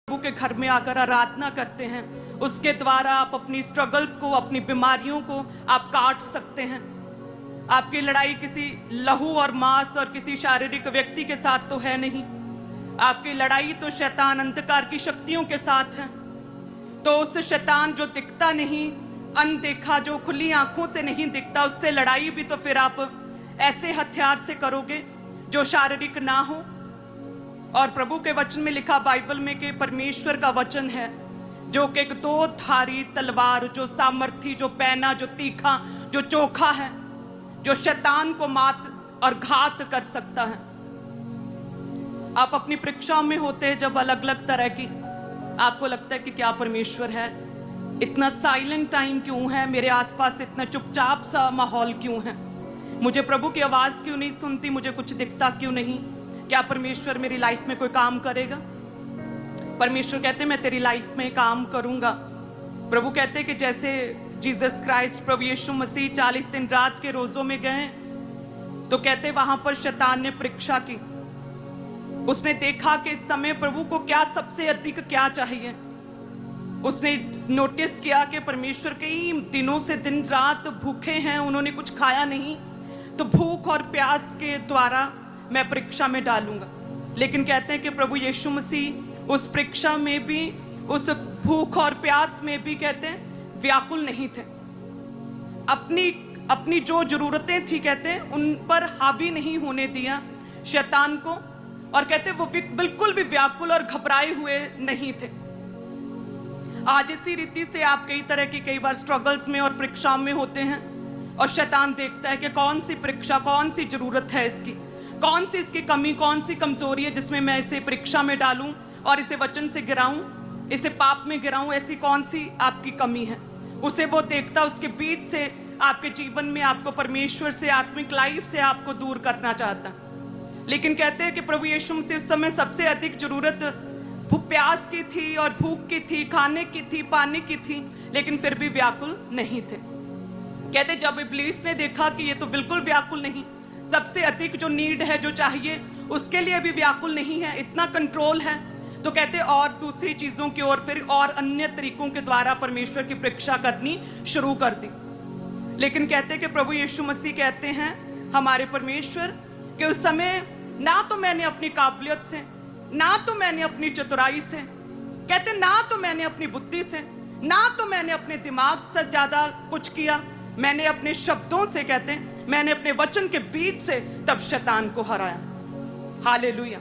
प्रभु के घर में आकर आराधना करते हैं, उसके द्वारा आप अपनी स्ट्रगल्स को, अपनी बीमारियों को आप काट सकते हैं। आपकी लड़ाई किसी लहू और मांस और किसी शारीरिक व्यक्ति के साथ तो है नहीं, आपकी लड़ाई तो शैतान अंधकार की शक्तियों के साथ है। तो उस शैतान जो दिखता नहीं, अनदेखा, जो खुली आंखों से नहीं दिखता, उससे लड़ाई भी तो फिर आप ऐसे हथियार से करोगे जो शारीरिक ना हो। और प्रभु के वचन में लिखा बाइबल में कि परमेश्वर का वचन है जो कि एक दो धारी तलवार, जो सामर्थी, जो पैना, जो तीखा, जो चोखा है, जो शैतान को मात और घात कर सकता है। आप अपनी परीक्षाओं में होते हैं जब अलग अलग तरह की, आपको लगता है कि क्या परमेश्वर है, इतना साइलेंट टाइम क्यों है, मेरे आसपास इतना चुपचाप सा माहौल क्यों है, मुझे प्रभु की आवाज क्यों नहीं सुनती, मुझे कुछ दिखता क्यों नहीं, क्या परमेश्वर मेरी लाइफ में कोई काम करेगा? परमेश्वर कहते मैं तेरी लाइफ में काम करूंगा। प्रभु कहते कि जैसे जीसस क्राइस्ट, प्रभु यीशु मसीह 40 दिन रात के रोजों में गए तो कहते वहां पर शैतान ने परीक्षा की, उसने देखा कि इस समय प्रभु को क्या सबसे अधिक क्या चाहिए। उसने नोटिस किया कि परमेश्वर कई दिनों से दिन रात भूखे हैं, उन्होंने कुछ खाया नहीं, तो भूख और प्यास के द्वारा मैं परीक्षा में डालूंगा। लेकिन कहते हैं कि प्रभु यीशु मसीह उस परीक्षा में भी, उस भूख और प्यास में भी कहते हैं व्याकुल नहीं थे। अपनी जो जरूरतें थी कहते हैं उन पर हावी नहीं होने दिया शैतान को, और कहते वो बिल्कुल भी व्याकुल और घबराए हुए नहीं थे। आज इसी रीति से आप कई तरह की कई बार स्ट्रगल्स में और परीक्षाओं में होते हैं और शैतान देखता है कि कौन सी परीक्षा, कौन सी जरूरत है इसकी, कौन सी इसकी कमी, कौन सी कमजोरी है जिसमें मैं इसे परीक्षा में डालूं और इसे वचन से गिराऊं, इसे पाप में गिराऊं, ऐसी कौन सी आपकी कमी है, उसे वो देखता, उसके बीच से आपके जीवन में आपको परमेश्वर से, आत्मिक लाइफ से आपको दूर करना चाहता। लेकिन कहते हैं कि प्रभु यीशु मसीह उस समय सबसे अधिक जरूरत प्यास की थी और भूख की थी, खाने की थी, पानी की थी, लेकिन फिर भी व्याकुल नहीं थे। कहते जब इब्लीस ने देखा कि ये तो बिल्कुल व्याकुल नहीं, सबसे अधिक जो नीड है, जो चाहिए, उसके लिए भी व्याकुल नहीं है, इतना कंट्रोल है, तो कहते और दूसरी चीजों की ओर फिर और अन्य तरीकों के द्वारा परमेश्वर की परीक्षा करनी शुरू कर दी। लेकिन कहते कि प्रभु यीशु मसीह कहते हैं हमारे परमेश्वर कि उस समय ना तो मैंने अपनी काबिलियत से, ना तो मैंने अपनी चतुराई से, कहते ना तो मैंने अपनी बुद्धि से, ना तो मैंने अपने दिमाग से ज्यादा कुछ किया, मैंने अपने शब्दों से, कहते हैं मैंने अपने वचन के बीच से तब शैतान को हराया। हालेलुया।